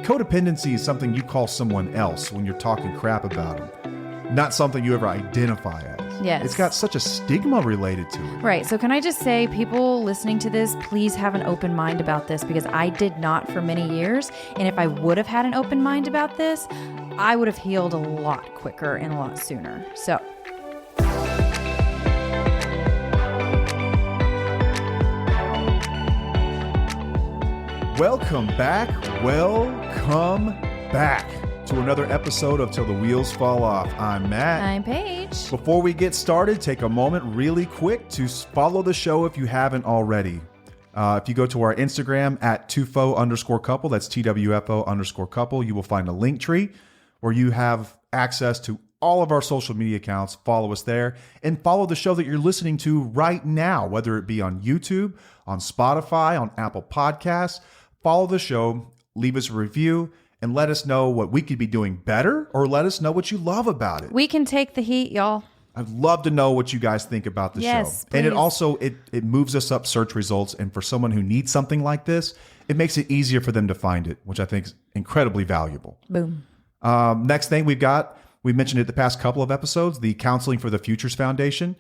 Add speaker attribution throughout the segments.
Speaker 1: Codependency is something you call someone else when you're talking crap about them, not something you ever identify as.
Speaker 2: Yes.
Speaker 1: It's got such a stigma related to it.
Speaker 2: Right. So can I just say, people listening to this, please have an open mind about this, because I did not for many years. And if I would have had an open mind about this, I would have healed a lot quicker and a lot sooner. So.
Speaker 1: Welcome back to another episode of Till the Wheels Fall Off. I'm Matt.
Speaker 2: I'm Paige.
Speaker 1: Before we get started, take a moment really quick to follow the show if you haven't already. If you go to our Instagram at TWFO_couple, that's TWFO_couple, you will find a link tree where you have access to all of our social media accounts. Follow us there and follow the show that you're listening to right now, whether it be on YouTube, on Spotify, on Apple Podcasts. Follow the show, leave us a review, and let us know what we could be doing better, or let us know what you love about it.
Speaker 2: We can take the heat, y'all.
Speaker 1: I'd love to know what you guys think about the show.
Speaker 2: Please.
Speaker 1: And it also, it moves us up search results. And for someone who needs something like this, it makes it easier for them to find it, which I think is incredibly valuable.
Speaker 2: Boom.
Speaker 1: Next thing we've mentioned it the past couple of episodes, the Counseling for the Futures Foundation.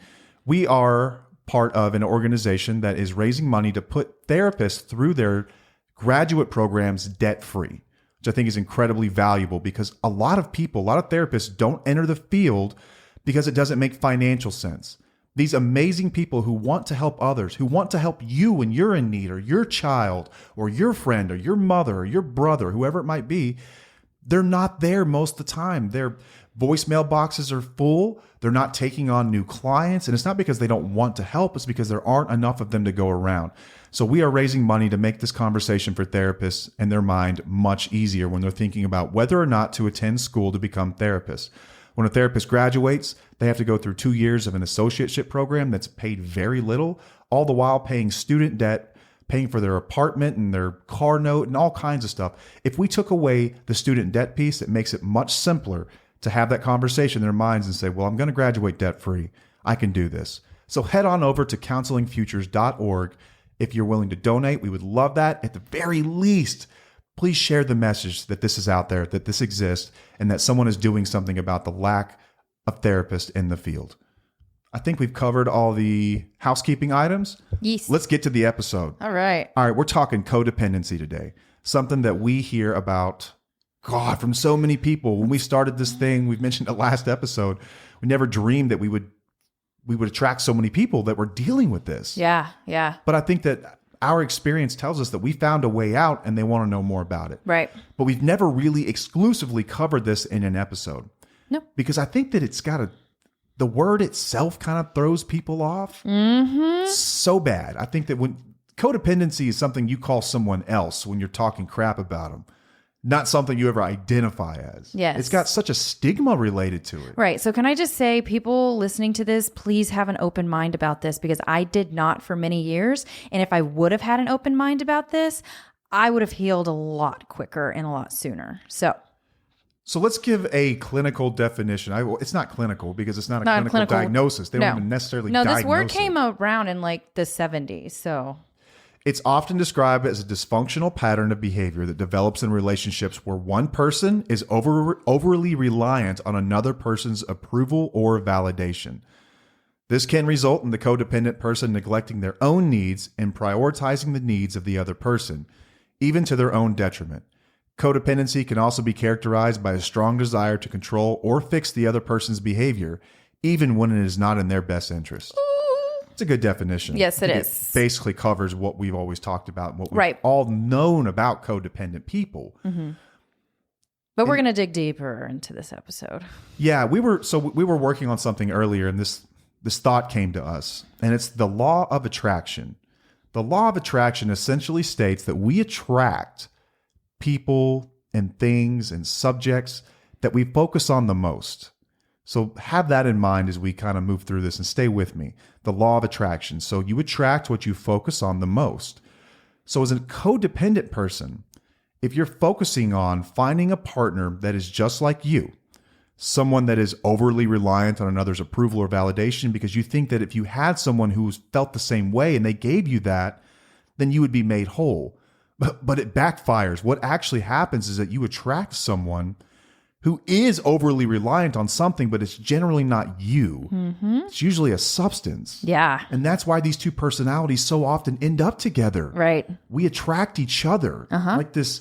Speaker 1: We are part of an organization that is raising money to put therapists through their graduate programs debt-free, which I think is incredibly valuable, because a lot of therapists don't enter the field because it doesn't make financial sense. These amazing people who want to help others, who want to help you when you're in need, or your child, or your friend, or your mother, or your brother, whoever it might be, they're not there most of the time. Their voicemail boxes are full. They're not taking on new clients. And it's not because they don't want to help. It's because there aren't enough of them to go around. So we are raising money to make this conversation for therapists and their mind much easier when they're thinking about whether or not to attend school to become therapists. When a therapist graduates, they have to go through 2 years of an associateship program that's paid very little, all the while paying student debt, paying for their apartment and their car note and all kinds of stuff. If we took away the student debt piece, it makes it much simpler to have that conversation in their minds and say, well, I'm going to graduate debt-free. I can do this. So head on over to counselingfutures.org. If you're willing to donate, we would love that. At the very least, please share the message that this is out there, that this exists, and that someone is doing something about the lack of therapists in the field. I think we've covered all the housekeeping items.
Speaker 2: Yes.
Speaker 1: Let's get to the episode.
Speaker 2: All right.
Speaker 1: We're talking codependency today. Something that we hear about, God, from so many people. When we started this thing, we've mentioned the last episode, we never dreamed that we would attract so many people that were dealing with this.
Speaker 2: Yeah.
Speaker 1: But I think that our experience tells us that we found a way out and they want to know more about it.
Speaker 2: Right.
Speaker 1: But we've never really exclusively covered this in an episode.
Speaker 2: No.
Speaker 1: Because I think that the word itself kind of throws people off so bad. I think that when codependency is something you call someone else when you're talking crap about them, not something you ever identify as.
Speaker 2: Yes.
Speaker 1: It's got such a stigma related to it.
Speaker 2: Right. So can I just say, people listening to this, please have an open mind about this, because I did not for many years. And if I would have had an open mind about this, I would have healed a lot quicker and a lot sooner. So
Speaker 1: let's give a clinical definition. It's not clinical because it's not a clinical diagnosis. They don't even necessarily diagnose
Speaker 2: this word
Speaker 1: it.
Speaker 2: came around in like the 70s. So
Speaker 1: it's often described as a dysfunctional pattern of behavior that develops in relationships where one person is overly reliant on another person's approval or validation. This can result in the codependent person neglecting their own needs and prioritizing the needs of the other person, even to their own detriment. Codependency can also be characterized by a strong desire to control or fix the other person's behavior, even when it is not in their best interest. It's a good definition.
Speaker 2: Yes, it is.
Speaker 1: It basically covers what we've always talked about and what we've all known about codependent people.
Speaker 2: Mm-hmm. But we're going to dig deeper into this episode.
Speaker 1: Yeah, we were working on something earlier, and this thought came to us, and it's the law of attraction. The law of attraction essentially states that we attract people and things and subjects that we focus on the most. So have that in mind as we kind of move through this, and stay with me. The law of attraction. So you attract what you focus on the most. So as a codependent person, if you're focusing on finding a partner that is just like you, someone that is overly reliant on another's approval or validation because you think that if you had someone who felt the same way and they gave you that, then you would be made whole. but it backfires. What actually happens is that you attract someone who is overly reliant on something, but it's generally not you. It's usually a substance.
Speaker 2: Yeah.
Speaker 1: And that's why these two personalities so often end up together.
Speaker 2: Right.
Speaker 1: We attract each other. Like this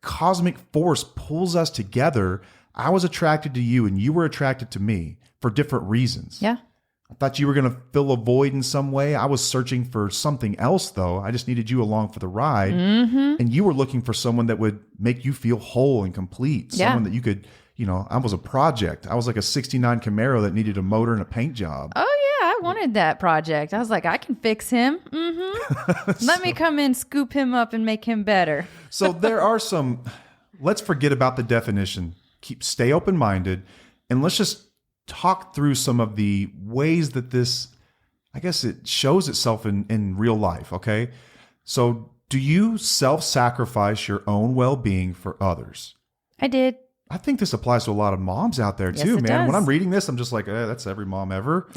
Speaker 1: cosmic force pulls us together. I was attracted to you and you were attracted to me for different reasons.
Speaker 2: Yeah.
Speaker 1: I thought you were going to fill a void in some way. I was searching for something else, though. I just needed you along for the ride. And you were looking for someone that would make you feel whole and complete. Someone that you could, I was a project. I was like a 69 Camaro that needed a motor and a paint job.
Speaker 2: Oh, yeah. I wanted that project. I was like, I can fix him. Let me come in, scoop him up, and make him better.
Speaker 1: So there are some, let's forget about the definition. Stay open-minded, and let's just talk through some of the ways that this, I guess it shows itself in real life, okay? So do you self-sacrifice your own well-being for others?
Speaker 2: I did.
Speaker 1: I think this applies to a lot of moms out there too,
Speaker 2: Yes, it
Speaker 1: man.
Speaker 2: does.
Speaker 1: When I'm reading this, I'm just like, that's every mom ever.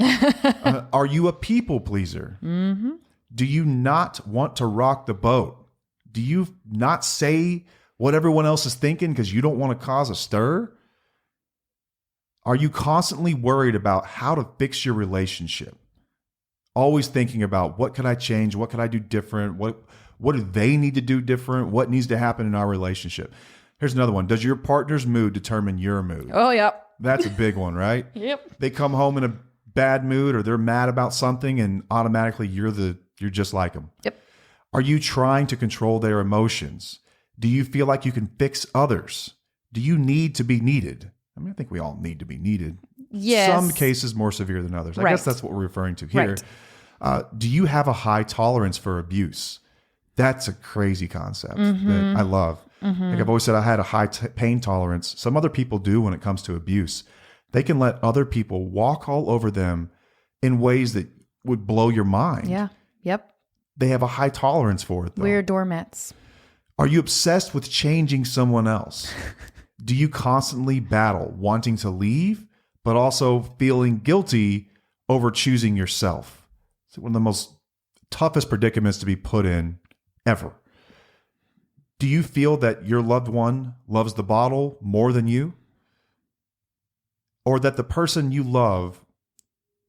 Speaker 1: Are you a people pleaser? Do you not want to rock the boat? Do you not say what everyone else is thinking because you don't want to cause a stir? Are you constantly worried about how to fix your relationship? Always thinking about what could I change? What could I do different? What do they need to do different? What needs to happen in our relationship? Here's another one. Does your partner's mood determine your mood?
Speaker 2: Oh, yep.
Speaker 1: That's a big one, right?
Speaker 2: Yep.
Speaker 1: They come home in a bad mood or they're mad about something and automatically you're just like them.
Speaker 2: Yep.
Speaker 1: Are you trying to control their emotions? Do you feel like you can fix others? Do you need to be needed? I mean, I think we all need to be needed.
Speaker 2: Yes.
Speaker 1: Some cases more severe than others. I
Speaker 2: Right.
Speaker 1: guess that's what we're referring to here.
Speaker 2: Right.
Speaker 1: Do you have a high tolerance for abuse? That's a crazy concept that I love. Like I've always said, I had a high pain tolerance. Some other people do when it comes to abuse. They can let other people walk all over them in ways that would blow your mind.
Speaker 2: Yeah. Yep.
Speaker 1: They have a high tolerance for it, though.
Speaker 2: We're doormats.
Speaker 1: Are you obsessed with changing someone else? Do you constantly battle wanting to leave, but also feeling guilty over choosing yourself? It's one of the most toughest predicaments to be put in ever. Do you feel that your loved one loves the bottle more than you? Or that the person you love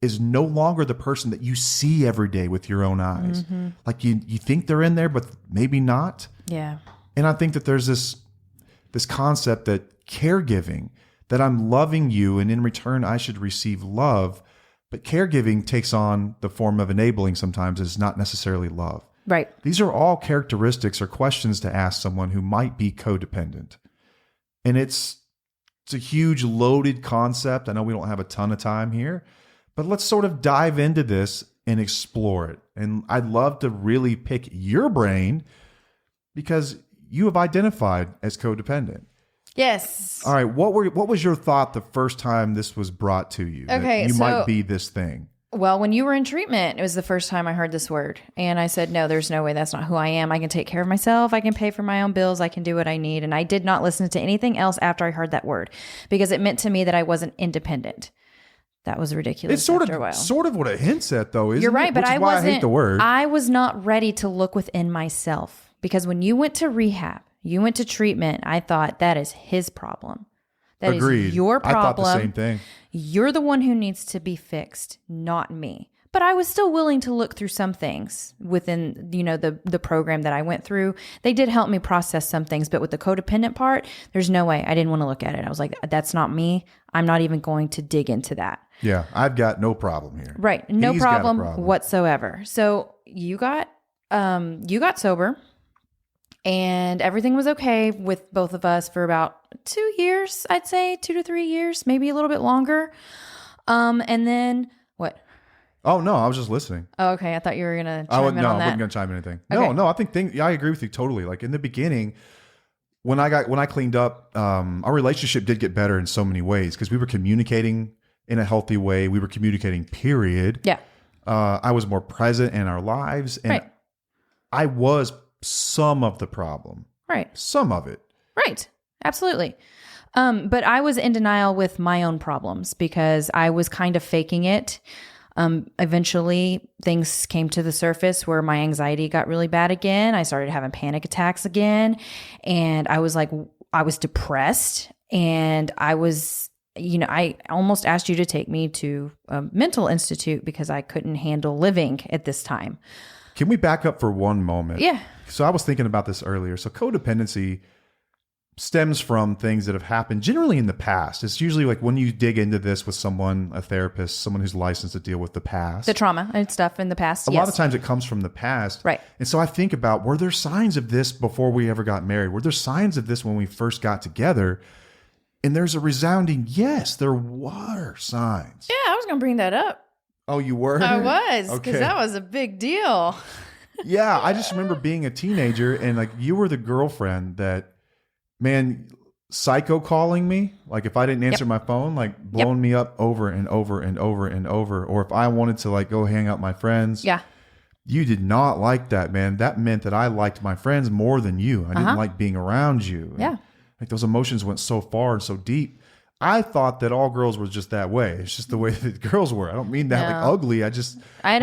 Speaker 1: is no longer the person that you see every day with your own eyes? Like you think they're in there, but maybe not.
Speaker 2: Yeah.
Speaker 1: And I think that there's this concept that caregiving, that I'm loving you and in return I should receive love, but caregiving takes on the form of enabling sometimes. It's not necessarily love.
Speaker 2: Right.
Speaker 1: These are all characteristics or questions to ask someone who might be codependent. And it's a huge loaded concept. I know we don't have a ton of time here, but let's sort of dive into this and explore it. And I'd love to really pick your brain because you have identified as codependent.
Speaker 2: Yes.
Speaker 1: All right. What was your thought the first time this was brought to you?
Speaker 2: Okay,
Speaker 1: That you
Speaker 2: so-
Speaker 1: might be this thing.
Speaker 2: Well, when you were in treatment, it was the first time I heard this word. And I said, no, there's no way. That's not who I am. I can take care of myself. I can pay for my own bills. I can do what I need. And I did not listen to anything else after I heard that word because it meant to me that I wasn't independent. That was ridiculous.
Speaker 1: It's sort
Speaker 2: after a while.
Speaker 1: of what it hints at, though, isn't
Speaker 2: You're right,
Speaker 1: it?
Speaker 2: but
Speaker 1: Which is
Speaker 2: I
Speaker 1: why
Speaker 2: wasn't.
Speaker 1: I hate the word.
Speaker 2: I was not ready to look within myself because when you went to rehab, you went to treatment, I thought that is his problem. That
Speaker 1: Agreed.
Speaker 2: is your problem.
Speaker 1: I thought the same thing.
Speaker 2: You're the one who needs to be fixed, not me. But I was still willing to look through some things within, the program that I went through. They did help me process some things, but with the codependent part, there's no way. I didn't want to look at it. I was like, that's not me. I'm not even going to dig into that.
Speaker 1: Yeah, I've got no problem here.
Speaker 2: Right. No
Speaker 1: He's got a
Speaker 2: problem whatsoever. So you got sober and everything was okay with both of us for about 2 years, I'd say 2 to 3 years, maybe a little bit longer. And then what?
Speaker 1: Oh, no, I was just listening.
Speaker 2: Oh, okay. I thought you were going to
Speaker 1: I
Speaker 2: chime
Speaker 1: wasn't
Speaker 2: in on
Speaker 1: going
Speaker 2: that.
Speaker 1: to chime in anything.
Speaker 2: Okay.
Speaker 1: No, I think I agree with you totally. Like in the beginning, when I cleaned up, our relationship did get better in so many ways because we were communicating in a healthy way. We were communicating, period.
Speaker 2: Yeah.
Speaker 1: I was more present in our lives. And
Speaker 2: Right.
Speaker 1: I was some of the problem.
Speaker 2: Right.
Speaker 1: Some of it.
Speaker 2: Right. Absolutely. But I was in denial with my own problems because I was kind of faking it. Eventually, things came to the surface where my anxiety got really bad again. I started having panic attacks again. And I was depressed. And I almost asked you to take me to a mental institute because I couldn't handle living at this time.
Speaker 1: Can we back up for one moment?
Speaker 2: Yeah.
Speaker 1: So I was thinking about this earlier. So codependency stems from things that have happened generally in the past. It's usually like when you dig into this with someone, a therapist, someone who's licensed to deal with the past.
Speaker 2: The trauma and stuff in the past.
Speaker 1: A lot of times it comes from the past.
Speaker 2: Right.
Speaker 1: And so I think about, were there signs of this before we ever got married? Were there signs of this when we first got together? And there's a resounding yes, there were signs.
Speaker 2: Yeah, I was going to bring that up.
Speaker 1: Oh, you were?
Speaker 2: I was, because
Speaker 1: Okay.
Speaker 2: that was a big deal.
Speaker 1: Yeah, I just remember being a teenager and like you were the girlfriend that, man, psycho calling me. Like if I didn't answer my phone, like blowing me up over and over and over and over. Or if I wanted to like go hang out with my friends.
Speaker 2: Yeah.
Speaker 1: You did not like that, man. That meant that I liked my friends more than you. I didn't like being around you.
Speaker 2: Yeah.
Speaker 1: And, like those emotions went so far and so deep. I thought that all girls were just that way. It's just the way that girls were. I don't mean that like ugly. My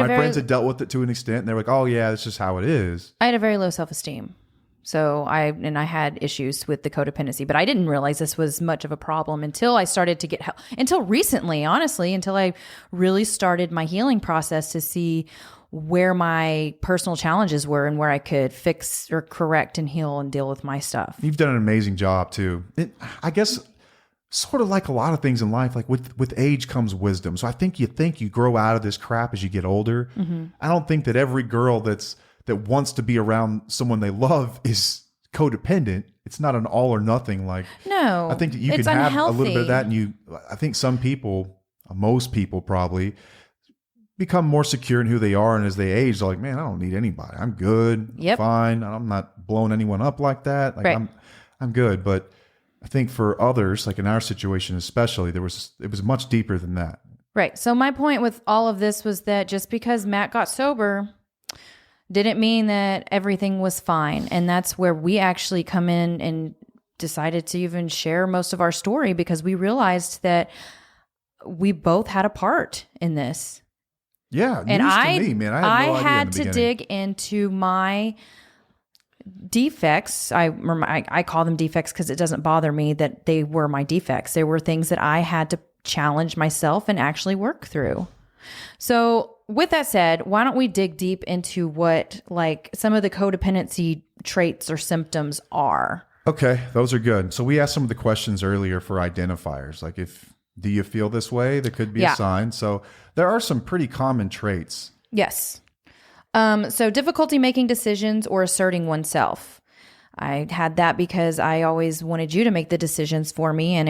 Speaker 1: friends had dealt with it to an extent and they're like, oh yeah, that's just how it is.
Speaker 2: I had a very low self-esteem. So I had issues with the codependency, but I didn't realize this was much of a problem until I started to get help. Until recently, honestly, until I really started my healing process to see where my personal challenges were and where I could fix or correct and heal and deal with my stuff.
Speaker 1: You've done an amazing job too. I guess sort of like a lot of things in life, like with age comes wisdom. So I think you grow out of this crap as you get older. Mm-hmm. I don't think that every girl that wants to be around someone they love is codependent. It's not an all or nothing. Like,
Speaker 2: no,
Speaker 1: I think that you
Speaker 2: it's
Speaker 1: can have
Speaker 2: unhealthy.
Speaker 1: a little bit of that. And I think some people, most people probably become more secure in who they are. And as they age, they're like, man, I don't need anybody. I'm good. I'm fine. I'm not blowing anyone up like that. Like I'm good. But I think for others, like in our situation, especially, it was much deeper than that.
Speaker 2: Right. So my point with all of this was that just because Matt got sober didn't mean that everything was fine. And that's where we actually come in and decided to even share most of our story because we realized that we both had a part in this.
Speaker 1: Yeah.
Speaker 2: And
Speaker 1: to me, man. I
Speaker 2: had to dig into my defects. I call them defects because it doesn't bother me that they were my defects. They were things that I had to challenge myself and actually work through. So with that said, why don't we dig deep into what like some of the codependency traits or symptoms are?
Speaker 1: Okay, those are good. So we asked some of the questions earlier for identifiers. Like do you feel this way? That could be a sign. So there are some pretty common traits.
Speaker 2: Yes. So difficulty making decisions or asserting oneself. I had that because I always wanted you to make the decisions for me. And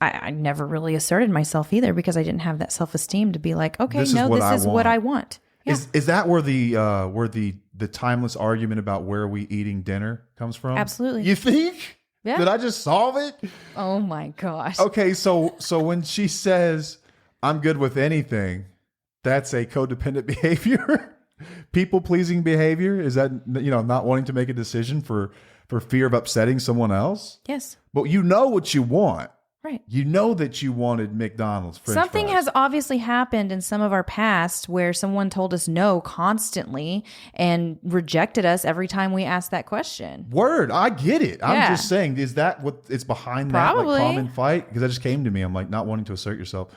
Speaker 2: I never really asserted myself either because I didn't have that self-esteem to be like, okay, this is what I want. Yeah.
Speaker 1: Is that where the timeless argument about where are we eating dinner comes from?
Speaker 2: Absolutely.
Speaker 1: You think? Yeah. Did I just solve it?
Speaker 2: Oh my gosh.
Speaker 1: Okay. So when she says I'm good with anything, that's a codependent behavior. People-pleasing behavior. Is that, not wanting to make a decision for fear of upsetting someone else?
Speaker 2: Yes.
Speaker 1: But you know what you want.
Speaker 2: Right.
Speaker 1: You know that you wanted McDonald's French
Speaker 2: Something
Speaker 1: fries.
Speaker 2: has obviously happened in some of our past where someone told us no constantly and rejected us every time we asked that question.
Speaker 1: Word. I get it.
Speaker 2: Yeah.
Speaker 1: I'm just saying, is that what it's behind
Speaker 2: Probably.
Speaker 1: that like common fight? Because that just came to me. I'm like, not wanting to assert yourself.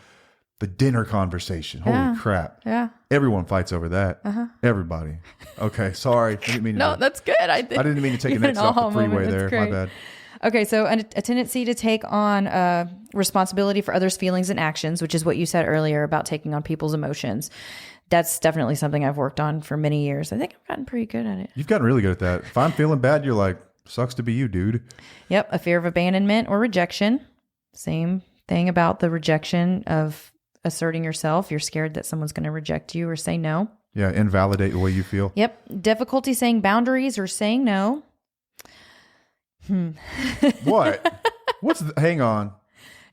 Speaker 1: The dinner conversation. Holy crap.
Speaker 2: Yeah.
Speaker 1: Everyone fights over that. Everybody. Okay. Sorry. I didn't mean
Speaker 2: No, that's good. I
Speaker 1: didn't mean to take an X off the freeway there. My bad.
Speaker 2: Okay. So a tendency to take on responsibility for others' feelings and actions, which is what you said earlier about taking on people's emotions. That's definitely something I've worked on for many years. I think I've gotten pretty good at it.
Speaker 1: You've gotten really good at that. If I'm feeling bad, you're like, sucks to be you, dude.
Speaker 2: Yep. A fear of abandonment or rejection. Same thing about the rejection of asserting yourself. You're scared that someone's going to reject you or say no.
Speaker 1: Yeah, invalidate the way you feel.
Speaker 2: Yep. Difficulty saying boundaries or saying no.
Speaker 1: What? Hang on.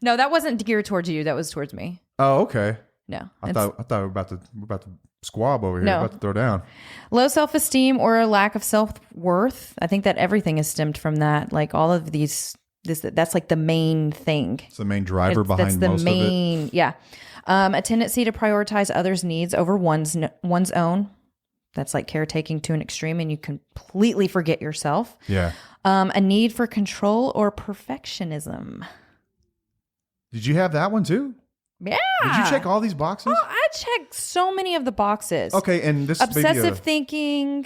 Speaker 2: No, that wasn't geared towards you. That was towards me.
Speaker 1: Oh, okay.
Speaker 2: No.
Speaker 1: I thought we were about to squab over here.
Speaker 2: No.
Speaker 1: About to throw down.
Speaker 2: Low self-esteem or a lack of self-worth. I think that everything is stemmed from that. Like all of these That's like the main thing.
Speaker 1: It's the main driver behind most of it.
Speaker 2: Yeah. A tendency to prioritize others' needs over one's own. That's like caretaking to an extreme, and you completely forget yourself.
Speaker 1: Yeah.
Speaker 2: A need for control or perfectionism.
Speaker 1: Did you have that one too?
Speaker 2: Yeah.
Speaker 1: Did you check all these boxes?
Speaker 2: Oh, I checked so many of the boxes.
Speaker 1: Okay, and this
Speaker 2: obsessive thinking.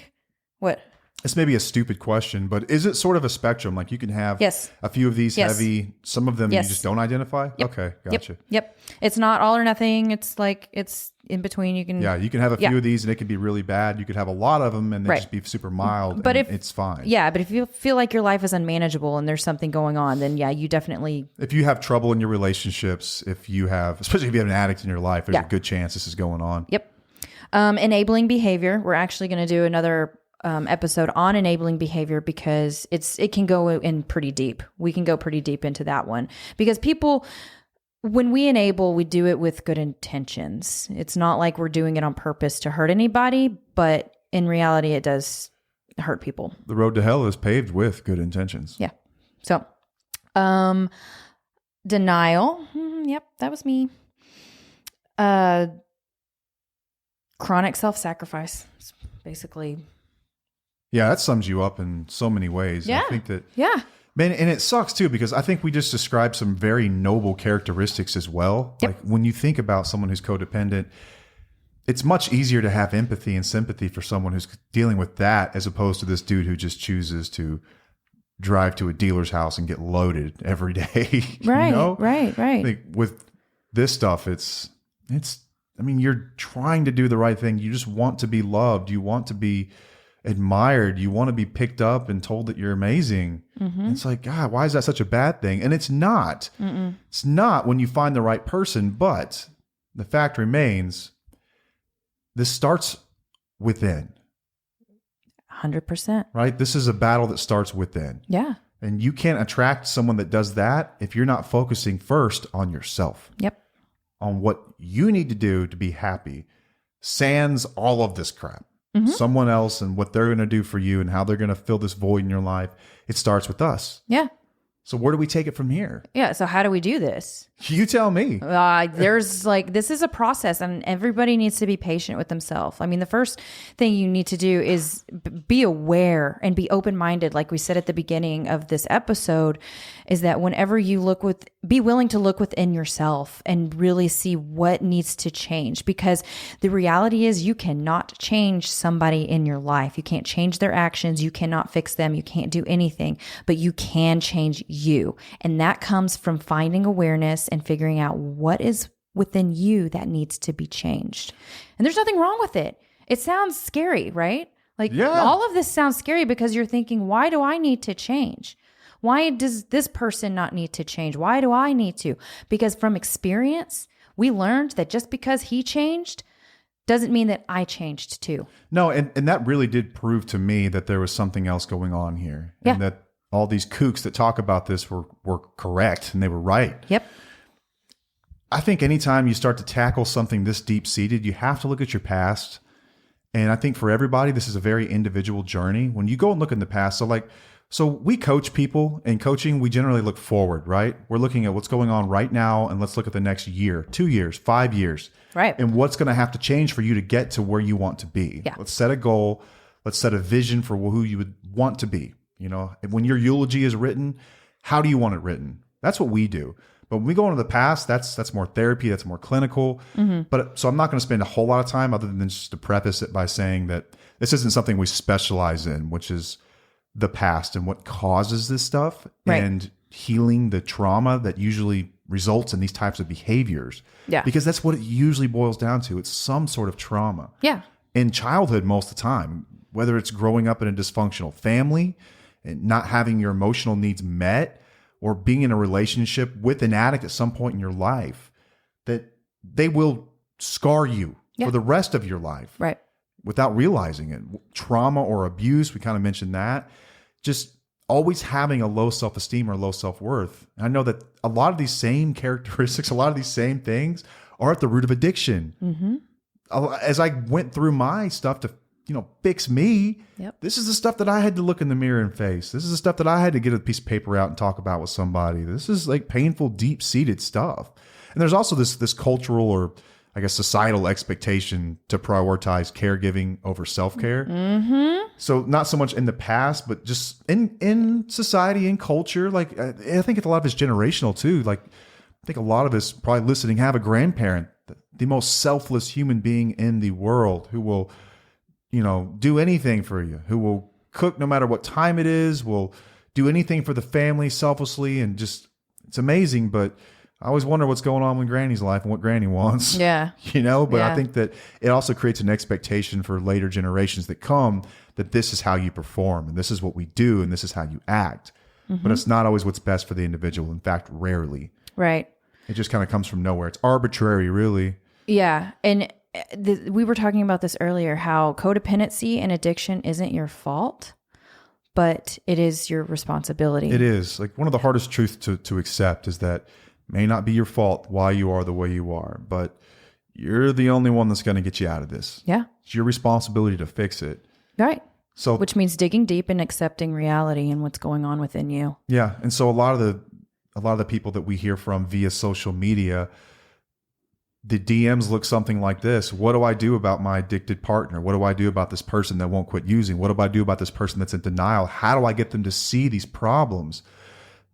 Speaker 2: What?
Speaker 1: This may be a stupid question, but is it sort of a spectrum? Like you can have a few of these heavy, some of them you just don't identify?
Speaker 2: Yep.
Speaker 1: Okay, gotcha.
Speaker 2: Yep. It's not all or nothing. It's like, it's in between. You can
Speaker 1: have a few of these and it could be really bad. You could have a lot of them and they just be super mild, but it's fine.
Speaker 2: Yeah, but if you feel like your life is unmanageable and there's something going on, then you definitely...
Speaker 1: If you have trouble in your relationships, especially if you have an addict in your life, there's a good chance this is going on.
Speaker 2: Yep. Enabling behavior. We're actually going to do another episode on enabling behavior because it can go in pretty deep. We can go pretty deep into that one because people, when we enable, we do it with good intentions. It's not like we're doing it on purpose to hurt anybody, but in reality, it does hurt people.
Speaker 1: The road to hell is paved with good intentions.
Speaker 2: Yeah. So, denial. Yep, that was me. Chronic self-sacrifice. It's basically...
Speaker 1: Yeah, that sums you up in so many ways.
Speaker 2: Yeah.
Speaker 1: I think that, man, and it sucks too, because I think we just described some very noble characteristics as well.
Speaker 2: Yep.
Speaker 1: Like when you think about someone who's codependent, it's much easier to have empathy and sympathy for someone who's dealing with that as opposed to this dude who just chooses to drive to a dealer's house and get loaded every day.
Speaker 2: Right,
Speaker 1: you know?
Speaker 2: right.
Speaker 1: Like with this stuff, it's, I mean, you're trying to do the right thing. You just want to be loved. You want to be admired. You want to be picked up and told that you're amazing. Mm-hmm. It's like, God, why is that such a bad thing? And it's not. Mm-mm. It's not when you find the right person, but the fact remains, this starts within.
Speaker 2: 100%.
Speaker 1: Right? This is a battle that starts within.
Speaker 2: Yeah.
Speaker 1: And you can't attract someone that does that if you're not focusing first on yourself.
Speaker 2: Yep.
Speaker 1: On what you need to do to be happy. Sans all of this crap. Mm-hmm. Someone else and what they're going to do for you and how they're going to fill this void in your life. It starts with us.
Speaker 2: Yeah.
Speaker 1: So where do we take it from here?
Speaker 2: Yeah. So how do we do this?
Speaker 1: You tell me.
Speaker 2: This is a process and everybody needs to be patient with themselves. I mean, the first thing you need to do is be aware and be open-minded. Like we said at the beginning of this episode, is that whenever you be willing to look within yourself and really see what needs to change, because the reality is you cannot change somebody in your life. You can't change their actions. You cannot fix them. You can't do anything, but you can change you. And that comes from finding awareness and figuring out what is within you that needs to be changed. And there's nothing wrong with it. It sounds scary, right? All of this sounds scary because you're thinking, why do I need to change? Why does this person not need to change? Why do I need to? Because from experience, we learned that just because he changed doesn't mean that I changed too.
Speaker 1: No, and that really did prove to me that there was something else going on here.
Speaker 2: Yeah.
Speaker 1: And that all these kooks that talk about this were correct and they were right.
Speaker 2: Yep.
Speaker 1: I think anytime you start to tackle something this deep-seated, you have to look at your past. And I think for everybody, this is a very individual journey. When you go and look in the past, so we coach people. In coaching, we generally look forward, right? We're looking at what's going on right now, and let's look at the next year, 2 years, 5 years.
Speaker 2: Right.
Speaker 1: And what's going to have to change for you to get to where you want to be.
Speaker 2: Yeah.
Speaker 1: Let's set a goal. Let's set a vision for who you would want to be. You know, when your eulogy is written, how do you want it written? That's what we do. But when we go into the past, that's more therapy, that's more clinical. Mm-hmm. But so I'm not going to spend a whole lot of time other than just to preface it by saying that this isn't something we specialize in, which is the past and what causes this stuff and healing the trauma that usually results in these types of behaviors.
Speaker 2: Yeah.
Speaker 1: Because that's what it usually boils down to. It's some sort of trauma.
Speaker 2: Yeah.
Speaker 1: In childhood, most of the time, whether it's growing up in a dysfunctional family and not having your emotional needs met, or being in a relationship with an addict at some point in your life, that they will scar you for the rest of your life.
Speaker 2: Right.
Speaker 1: Without realizing it. Trauma or abuse, we kind of mentioned that. Just always having a low self-esteem or low self-worth. And I know that a lot of these same characteristics, a lot of these same things are at the root of addiction. Mm-hmm. As I went through my stuff to fix me.
Speaker 2: Yep.
Speaker 1: This is the stuff that I had to look in the mirror and face. This is the stuff that I had to get a piece of paper out and talk about with somebody. This is like painful, deep-seated stuff. And there's also this cultural, or I guess societal, expectation to prioritize caregiving over self-care.
Speaker 2: Mm-hmm.
Speaker 1: So not so much in the past, but just in society, in culture. Like, I think a lot of it's generational too. Like, I think a lot of us probably listening have a grandparent, the most selfless human being in the world, who will, do anything for you, who will cook no matter what time it is, will do anything for the family selflessly. And just, it's amazing. But I always wonder what's going on in Granny's life and what Granny wants.
Speaker 2: Yeah.
Speaker 1: But I think that it also creates an expectation for later generations that come, that this is how you perform and this is what we do and this is how you act. Mm-hmm. But it's not always what's best for the individual. In fact, rarely.
Speaker 2: Right.
Speaker 1: It just kind of comes from nowhere. It's arbitrary, really.
Speaker 2: Yeah. And we were talking about this earlier, how codependency and addiction isn't your fault, but it is your responsibility.
Speaker 1: It is. Like, one of the hardest truths to accept is that may not be your fault why you are the way you are, but you're the only one that's going to get you out of this.
Speaker 2: Yeah.
Speaker 1: It's your responsibility to fix it.
Speaker 2: Right.
Speaker 1: So,
Speaker 2: which means digging deep and accepting reality and what's going on within you.
Speaker 1: Yeah. And so a lot of the people that we hear from via social media, the DMs look something like this. What do I do about my addicted partner? What do I do about this person that won't quit using? What do I do about this person that's in denial? How do I get them to see these problems?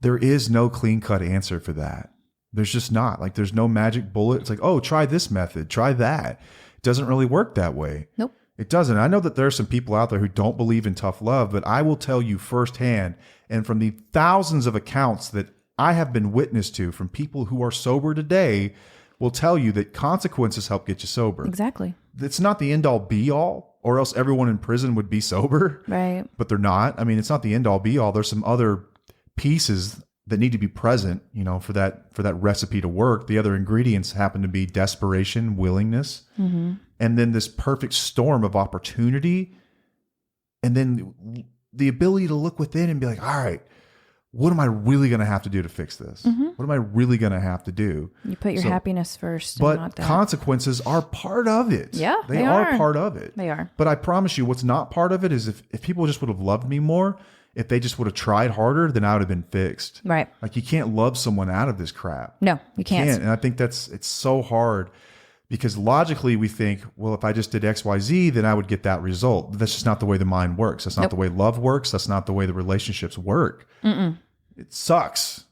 Speaker 1: There is no clean-cut answer for that. There's just not. Like, there's no magic bullet. It's like, oh, try this method, try that. It doesn't really work that way.
Speaker 2: Nope.
Speaker 1: It doesn't. I know that there are some people out there who don't believe in tough love, but I will tell you firsthand, and from the thousands of accounts that I have been witness to from people who are sober today, will tell you that consequences help get you sober.
Speaker 2: Exactly.
Speaker 1: It's not the end all be all, or else everyone in prison would be sober.
Speaker 2: Right.
Speaker 1: But they're not. I mean, it's not the end all be all. There's some other pieces that need to be present, for that recipe to work. The other ingredients happen to be desperation, willingness, mm-hmm. and then this perfect storm of opportunity. And then the ability to look within and be like, all right, what am I really going to have to do to fix this? Mm-hmm. What am I really going to have to do?
Speaker 2: You put your happiness first.
Speaker 1: But
Speaker 2: not that.
Speaker 1: Consequences are part of it.
Speaker 2: Yeah,
Speaker 1: they are part of it.
Speaker 2: They are.
Speaker 1: But I promise you, what's not part of it is if people just would have loved me more, if they just would have tried harder, then I would have been fixed.
Speaker 2: Right.
Speaker 1: Like, you can't love someone out of this crap.
Speaker 2: No, you can't.
Speaker 1: And I think it's so hard, because logically we think, well, if I just did X, Y, Z, then I would get that result. But that's just not the way the mind works. That's not the way love works. That's not the way the relationships work. Mm-mm. It sucks.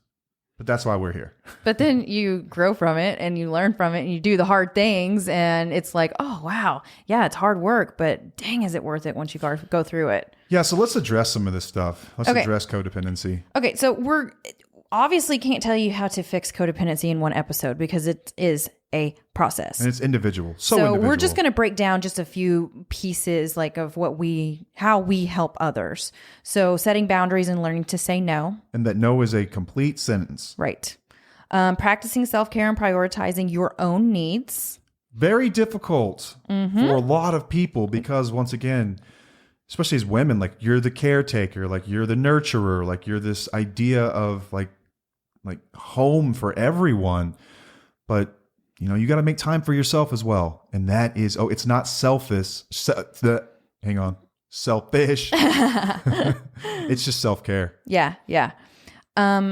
Speaker 1: But that's why we're here.
Speaker 2: But then you grow from it and you learn from it and you do the hard things, and it's like, oh, wow. Yeah, it's hard work, but dang, is it worth it once you go through it?
Speaker 1: Yeah, so let's address some of this stuff. Let's address codependency.
Speaker 2: Okay, so we're obviously can't tell you how to fix codependency in one episode, because it is a process.
Speaker 1: And it's individual. So
Speaker 2: individual. We're just going to break down just a few pieces, like, of how we help others. So setting boundaries and learning to say no.
Speaker 1: And that no is a complete sentence.
Speaker 2: Right. Practicing self-care and prioritizing your own needs.
Speaker 1: Very difficult for a lot of people, because once again, especially as women, like, you're the caretaker, like, you're the nurturer, like, you're this idea of like home for everyone. But you got to make time for yourself as well. And that is, it's not selfish. Selfish. It's just self-care.
Speaker 2: Yeah. Yeah.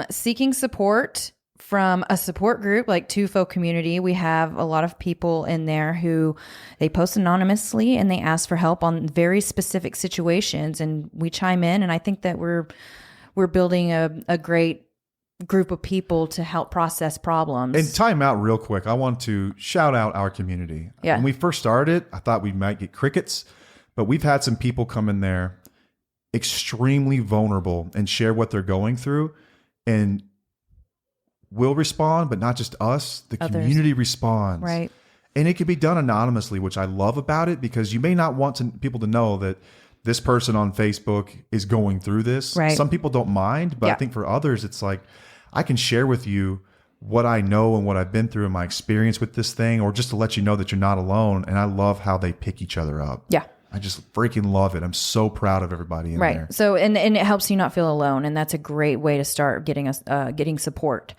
Speaker 2: Seeking support from a support group like TUFO community. We have a lot of people in there who they post anonymously and they ask for help on very specific situations, and we chime in. And I think that we're building a great group of people to help process problems.
Speaker 1: And time out real quick. I want to shout out our community.
Speaker 2: Yeah.
Speaker 1: When we first started, I thought we might get crickets, but we've had some people come in there extremely vulnerable and share what they're going through, and we'll respond, but not just us. The
Speaker 2: Others.
Speaker 1: Community responds.
Speaker 2: Right.
Speaker 1: And it can be done anonymously, which I love about it, because you may not want people to know that this person on Facebook is going through this.
Speaker 2: Right.
Speaker 1: Some people don't mind, but I think for others, it's like, I can share with you what I know and what I've been through and my experience with this thing, or just to let you know that you're not alone. And I love how they pick each other up.
Speaker 2: Yeah.
Speaker 1: I just freaking love it. I'm so proud of everybody in there.
Speaker 2: Right. So, and it helps you not feel alone. And that's a great way to start getting support.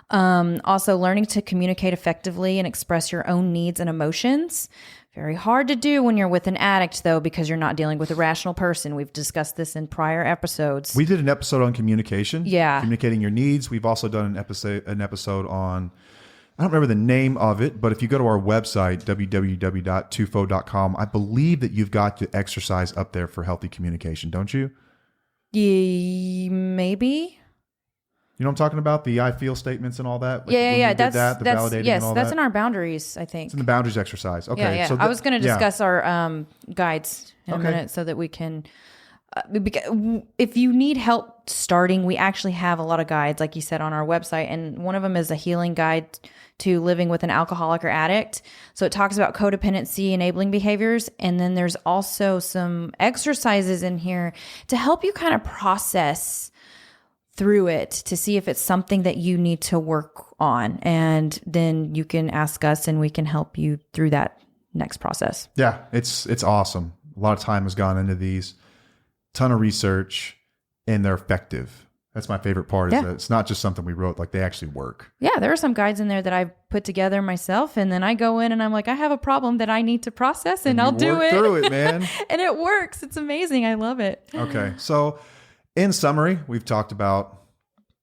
Speaker 2: Also learning to communicate effectively and express your own needs and emotions. Very hard to do when you're with an addict, though, because you're not dealing with a rational person. We've discussed this in prior episodes.
Speaker 1: We did an episode on communication.
Speaker 2: Yeah.
Speaker 1: Communicating your needs. We've also done an episode on, I don't remember the name of it, but if you go to our website, www.tufo.com, I believe that you've got the exercise up there for healthy communication, don't you?
Speaker 2: Maybe.
Speaker 1: You know what I'm talking about? The I feel statements and all that?
Speaker 2: Yeah.
Speaker 1: That's validating
Speaker 2: yes,
Speaker 1: and all
Speaker 2: that's
Speaker 1: that?
Speaker 2: in our boundaries, I think.
Speaker 1: It's in the boundaries exercise. Okay.
Speaker 2: Yeah.
Speaker 1: So
Speaker 2: I was going to discuss our guides in a minute so that we can... if you need help starting, we actually have a lot of guides, like you said, on our website. And one of them is a healing guide to living with an alcoholic or addict. So it talks about codependency enabling behaviors. And then there's also some exercises in here to help you kind of process through it to see if it's something that you need to work on. And then you can ask us and we can help you through that next process.
Speaker 1: Yeah, it's awesome. A lot of time has gone into these, ton of research, and they're effective. That's my favorite part is that it's not just something we wrote, like they actually work.
Speaker 2: Yeah, there are some guides in there that I've put together myself, and then I go in and I'm like, I have a problem that I need to process, and I'll do it.
Speaker 1: Through it, man.
Speaker 2: And it works. It's amazing. I love it.
Speaker 1: Okay, so in summary, we've talked about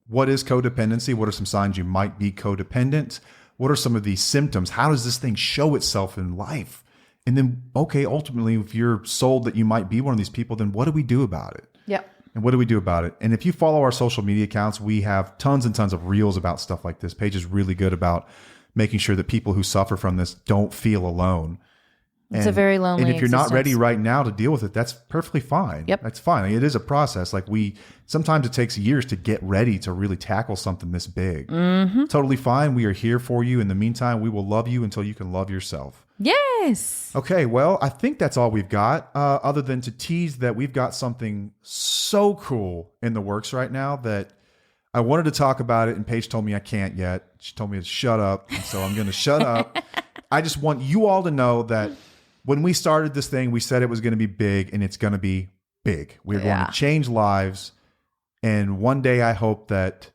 Speaker 1: what is codependency, what are some signs you might be codependent, what are some of these symptoms, how does this thing show itself in life? And then, okay, ultimately, if you're sold that you might be one of these people, then what do we do about it?
Speaker 2: Yep.
Speaker 1: And what do we do about it? And if you follow our social media accounts, we have tons and tons of reels about stuff like this. Paige is really good about making sure that people who suffer from this don't feel alone.
Speaker 2: It's a very lonely
Speaker 1: And if you're not
Speaker 2: existence.
Speaker 1: ready right now to deal with it, that's perfectly fine.
Speaker 2: Yep.
Speaker 1: That's fine. It is a process. Like sometimes it takes years to get ready to really tackle something this big. Mm-hmm. Totally fine. We are here for you. In the meantime, we will love you until you can love yourself.
Speaker 2: Yes.
Speaker 1: Okay, well, I think that's all we've got, other than to tease that we've got something so cool in the works right now that I wanted to talk about it, and Paige told me I can't yet. She told me to shut up, and so I'm going to shut up. I just want you all to know that when we started this thing, we said it was going to be big, and it's going to be big. We're going to change lives, and one day I hope that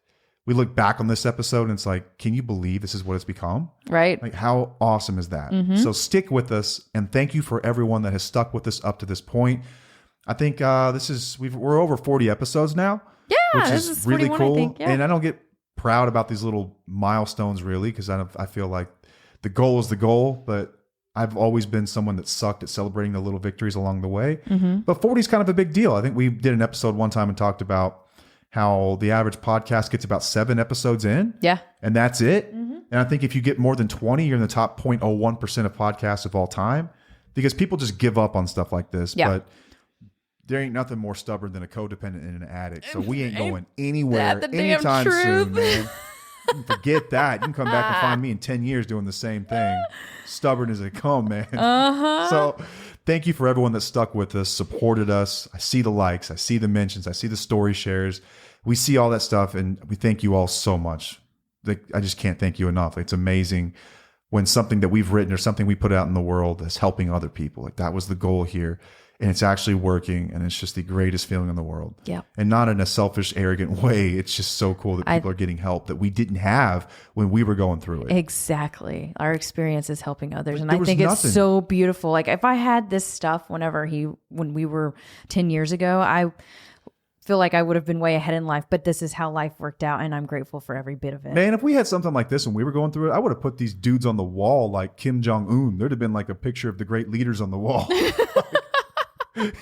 Speaker 1: we look back on this episode and it's like, can you believe this is what it's become?
Speaker 2: Right.
Speaker 1: Like, how awesome is that? Mm-hmm. So stick with us, and thank you for everyone that has stuck with us up to this point. I think we're over 40 episodes now. Yeah, which is really cool. I think, And I don't get proud about these little milestones really, because I feel like the goal is the goal, but I've always been someone that sucked at celebrating the little victories along the way. Mm-hmm. But 40 is kind of a big deal. I think we did an episode one time and talked about how the average podcast gets about 7 episodes in. Yeah. And that's it. Mm-hmm. And I think if you get more than 20, you're in the top 0.01% of podcasts of all time, because people just give up on stuff like this. Yeah. But there ain't nothing more stubborn than a codependent and an addict. So we ain't going anywhere anytime soon, man. Forget that. You can come back and find me in 10 years doing the same thing. Stubborn as they come, man. Uh-huh. So thank you for everyone that stuck with us, supported us. I see the likes. I see the mentions. I see the story shares. We see all that stuff, and we thank you all so much. I just can't thank you enough. It's amazing when something that we've written or something we put out in the world is helping other people. Like, that was the goal here. And it's actually working, and it's just the greatest feeling in the world. Yeah. And not in a selfish, arrogant way. It's just so cool that people are getting help that we didn't have when we were going through it.
Speaker 2: Exactly. Our experience is helping others. And I think it's so beautiful. Like, if I had this stuff when we were 10 years ago, I feel like I would have been way ahead in life, but this is how life worked out, and I'm grateful for every bit of it.
Speaker 1: Man, if we had something like this when we were going through it, I would have put these dudes on the wall like Kim Jong-un. There'd have been like a picture of the great leaders on the wall.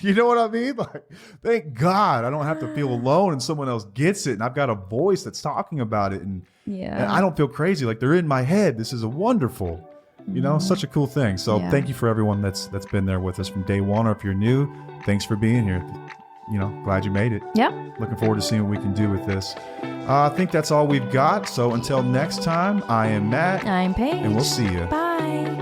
Speaker 1: You know what I mean? Like, thank God I don't have to feel alone and someone else gets it, and I've got a voice that's talking about it, and I don't feel crazy. Like, they're in my head. This is a wonderful, such a cool thing. So thank you for everyone that's been there with us from day one, or if you're new, thanks for being here. Glad you made it. Yeah. Looking forward to seeing what we can do with this. I think that's all we've got. So until next time, I am Matt.
Speaker 2: I'm Paige.
Speaker 1: And we'll see you.
Speaker 2: Bye.